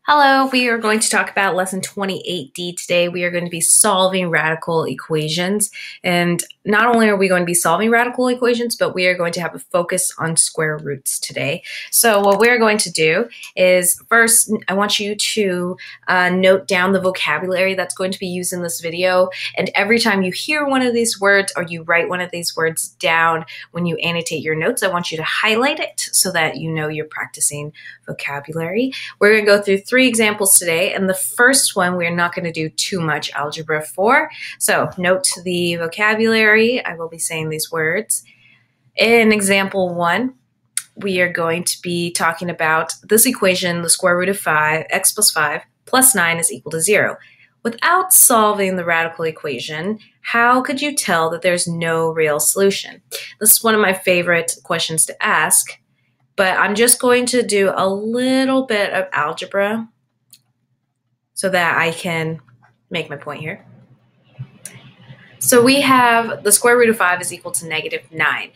Hello, we are going to talk about lesson 28D today. We are going to be solving radical equations. And not only are we going to be solving radical equations, but we are going to have a focus on square roots today. So what we're going to do is first, I want you to note down the vocabulary that's going to be used in this video. And every time you hear one of these words or you write one of these words down when you annotate your notes, I want you to highlight it so that you know you're practicing vocabulary. We're going to go through 3 examples today, and the first one we're not going to do too much algebra for. So note the vocabulary. I will be saying these words. In example 1, we are going to be talking about this equation, the square root of 5, x plus 5 plus 9 is equal to 0. Without solving the radical equation, how could you tell that there's no real solution? This is one of my favorite questions to ask. But I'm just going to do a little bit of algebra so that I can make my point here. So we have the square root of 5 is equal to -9.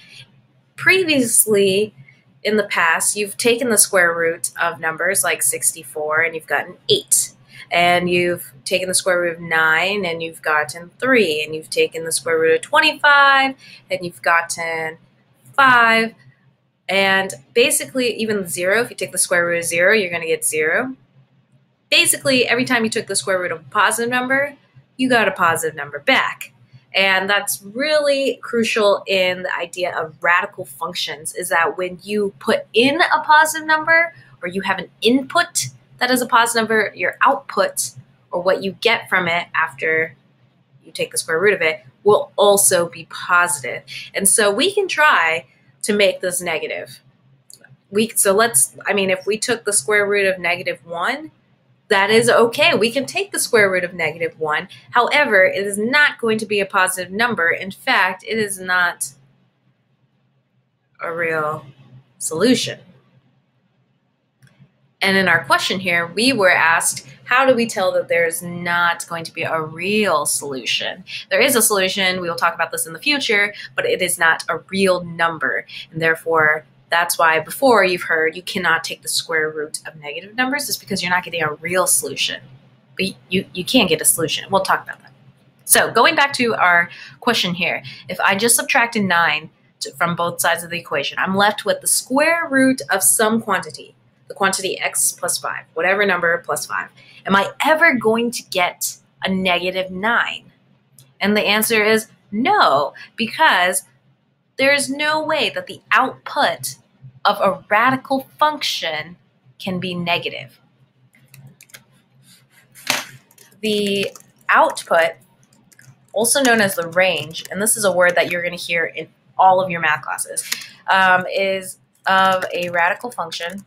Previously, in the past, you've taken the square root of numbers like 64 and you've gotten 8. And you've taken the square root of 9 and you've gotten 3. And you've taken the square root of 25 and you've gotten 5. And basically, even 0, if you take the square root of 0, you're going to get 0. Basically, every time you took the square root of a positive number, you got a positive number back. And that's really crucial in the idea of radical functions, is that when you put in a positive number or you have an input that is a positive number, your output, or what you get from it after you take the square root of it, will also be positive. And so we can try to make this negative. If we took the square root of -1, that is okay. We can take the square root of -1. However, it is not going to be a positive number. In fact, it is not a real solution. And in our question here, we were asked, how do we tell that there's not going to be a real solution? There is a solution. We will talk about this in the future, but it is not a real number. And therefore, that's why before you've heard you cannot take the square root of negative numbers. It's because you're not getting a real solution. But you can get a solution. We'll talk about that. So going back to our question here, if I just subtracted 9 from both sides of the equation, I'm left with the square root of some quantity. The quantity x plus 5, whatever number plus 5. Am I ever going to get a -9? And the answer is no, because there is no way that the output of a radical function can be negative. The output, also known as the range, and this is a word that you're going to hear in all of your math classes, is of a radical function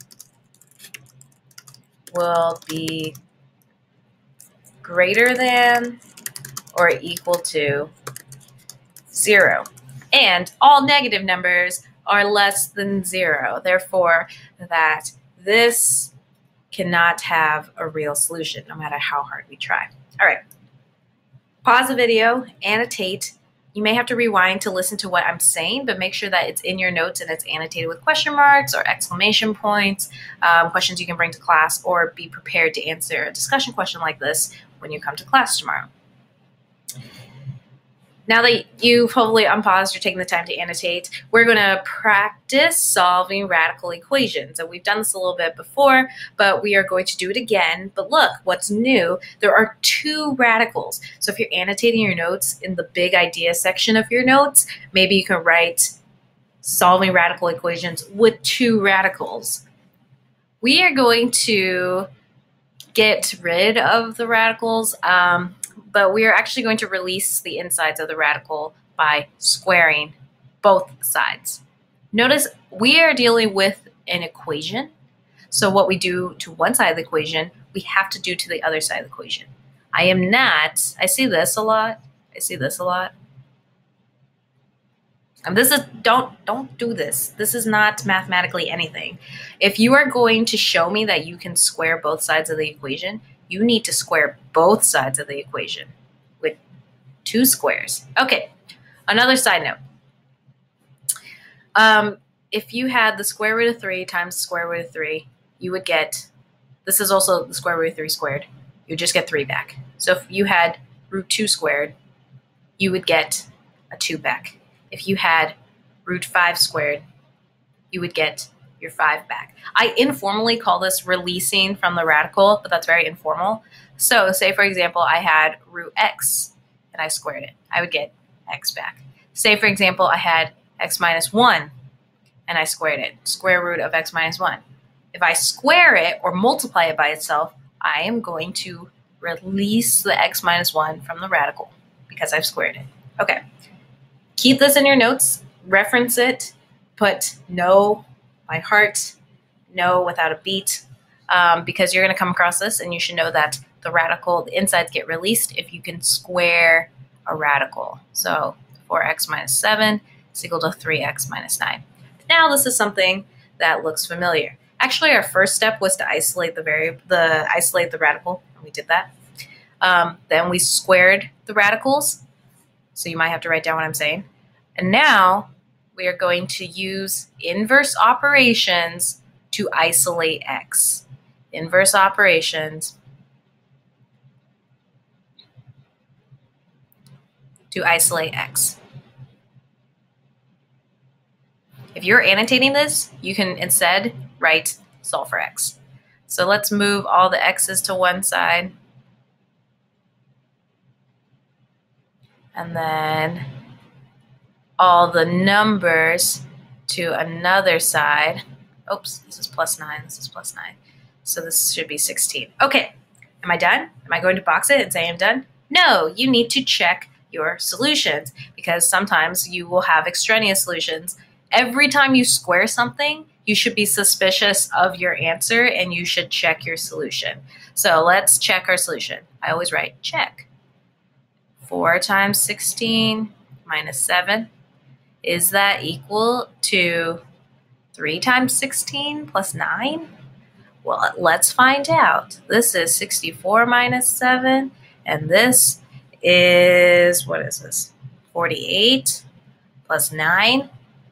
will be greater than or equal to 0. And all negative numbers are less than 0. Therefore, that this cannot have a real solution, no matter how hard we try. All right. Pause the video, annotate. You may have to rewind to listen to what I'm saying, but make sure that it's in your notes and it's annotated with question marks or exclamation points, questions you can bring to class, or be prepared to answer a discussion question like this when you come to class tomorrow. Now that you've hopefully unpaused or taken the time to annotate, we're going to practice solving radical equations. And we've done this a little bit before, but we are going to do it again. But look, what's new, there are 2 radicals. So if you're annotating your notes in the big idea section of your notes, maybe you can write solving radical equations with 2 radicals. We are going to get rid of the radicals, but we are actually going to release the insides of the radical by squaring both sides. Notice we are dealing with an equation. So what we do to one side of the equation, we have to do to the other side of the equation. I see this a lot. And this is, don't do this. This is not mathematically anything. If you are going to show me that you can square both sides of the equation, you need to square both sides of the equation with 2 squares. Okay, another side note. If you had the square root of 3 times the square root of 3, you would get This is also the square root of 3 squared. You would just get 3 back. So if you had root 2 squared, you would get a 2 back. If you had root 5 squared, you would get your 5 back. I informally call this releasing from the radical, but that's very informal. So say, for example, I had root x and I squared it. I would get x back. Say, for example, I had x minus 1 and I squared it. Square root of x minus 1. If I square it or multiply it by itself, I am going to release the x minus 1 from the radical because I've squared it. Okay. Keep this in your notes. Reference it. Put no by heart, no without a beat, because you're going to come across this, and you should know that the radical, the insides get released if you can square a radical. So 4x minus 7 is equal to 3x minus 9. Now this is something that looks familiar. Actually, our first step was to isolate the radical, and we did that. Then we squared the radicals, so you might have to write down what I'm saying. And now we are going to use inverse operations to isolate x. Inverse operations to isolate x. If you're annotating this, you can instead write solve for x. So let's move all the x's to one side. And then all the numbers to another side. Oops, this is plus 9, this is plus 9. So this should be 16. Okay, am I done? Am I going to box it and say I'm done? No, you need to check your solutions because sometimes you will have extraneous solutions. Every time you square something, you should be suspicious of your answer and you should check your solution. So let's check our solution. I always write check. 4 times 16 minus 7. Is that equal to 3 times 16 plus 9? Well, let's find out. This is 64 minus 7, and this is, what is this? 48 plus 9.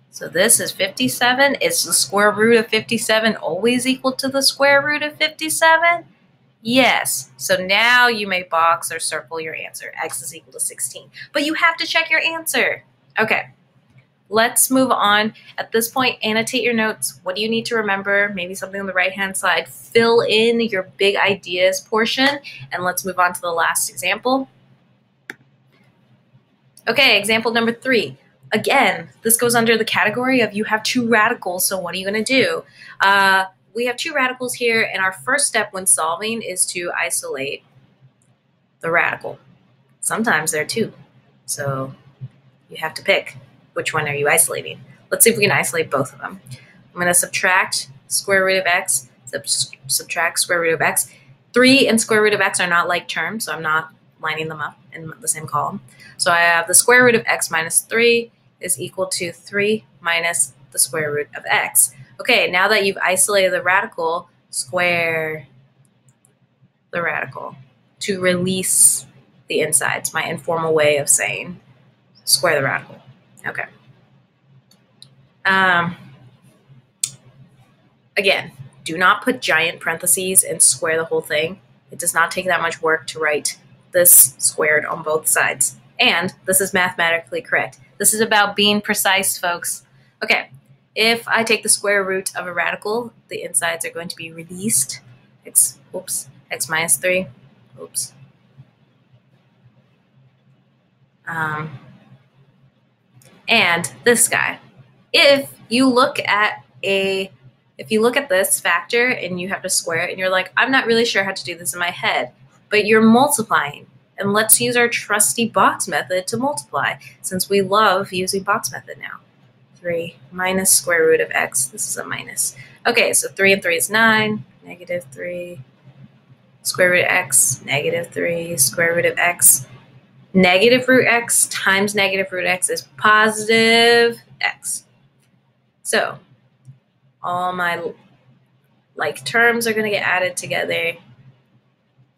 So this is 57. Is the square root of 57 always equal to the square root of 57? Yes. So now you may box or circle your answer. X is equal to 16. But you have to check your answer. Okay. Let's move on. At this point, annotate your notes. What do you need to remember? Maybe something on the right-hand side. Fill in your big ideas portion, and let's move on to the last example. Okay, example number 3. Again, this goes under the category of you have 2 radicals, so what are you going to do? We have 2 radicals here, and our first step when solving is to isolate the radical. Sometimes there are 2, so you have to pick. Which one are you isolating? Let's see if we can isolate both of them. I'm going to subtract square root of x, subtract square root of x. 3 and square root of x are not like terms, so I'm not lining them up in the same column. So I have the square root of x minus 3 is equal to 3 minus the square root of x. Okay, now that you've isolated the radical, square the radical to release the insides, my informal way of saying square the radical. Okay. Again, do not put giant parentheses and square the whole thing. It does not take that much work to write this squared on both sides. And this is mathematically correct. This is about being precise, folks. Okay, if I take the square root of a radical, the insides are going to be released. X minus 3. Oops. And this guy. If you look at this factor and you have to square it and you're like, I'm not really sure how to do this in my head, but you're multiplying. And let's use our trusty box method to multiply, since we love using box method now. 3 minus square root of x. This is a minus. Okay, so 3 and 3 is 9, negative 3, square root of x, negative 3, square root of x. Negative root x times negative root x is positive x. So all my like terms are going to get added together.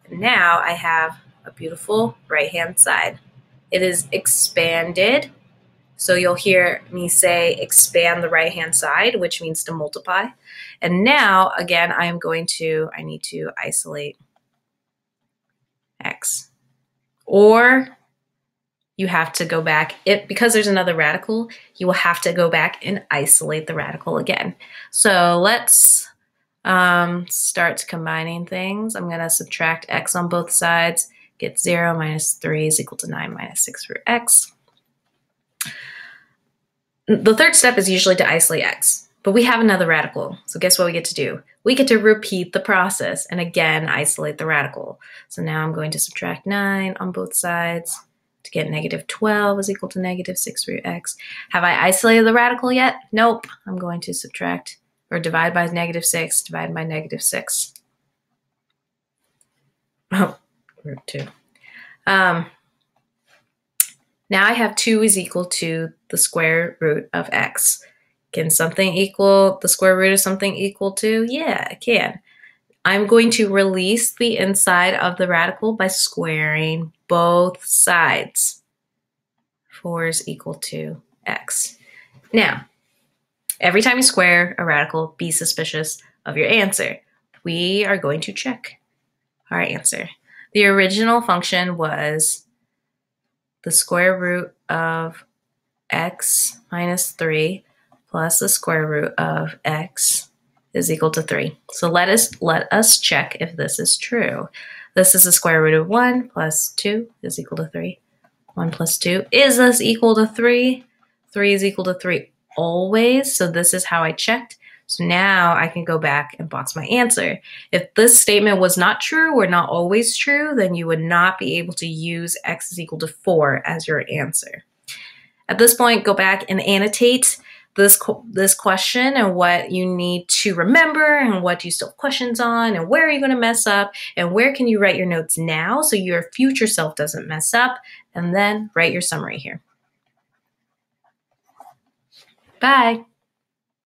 And now I have a beautiful right-hand side. It is expanded, So you'll hear me say expand the right-hand side, which means to multiply. And now, again, I need to isolate x. Or you have to go back, because there's another radical, you will have to go back and isolate the radical again. So let's start combining things. I'm going to subtract x on both sides, get 0 minus 3 is equal to 9 minus 6 root x. The third step is usually to isolate x, but we have another radical. So guess what we get to do? We get to repeat the process and again isolate the radical. So now I'm going to subtract 9 on both sides to get negative 12 is equal to negative 6 root x. Have I isolated the radical yet? Nope. I'm going to subtract or divide by negative 6, divide by negative 6. Oh, root 2. Now I have 2 is equal to the square root of x. Can something equal the square root of something equal to? Yeah, it can. I'm going to release the inside of the radical by squaring both sides. 4 is equal to x. Now, every time you square a radical, be suspicious of your answer. We are going to check our answer. The original function was the square root of x minus 3 plus the square root of x is equal to 3. So let us check if this is true. This is the square root of 1 plus 2 is equal to 3. 1 plus 2. Is this equal to 3? 3 is equal to 3 always. So this is how I checked. So now I can go back and box my answer. If this statement was not true or not always true, then you would not be able to use x is equal to 4 as your answer. At this point, go back and annotate this question and what you need to remember and what you still have questions on and where are you going to mess up and where can you write your notes now so your future self doesn't mess up, and then write your summary here. Bye.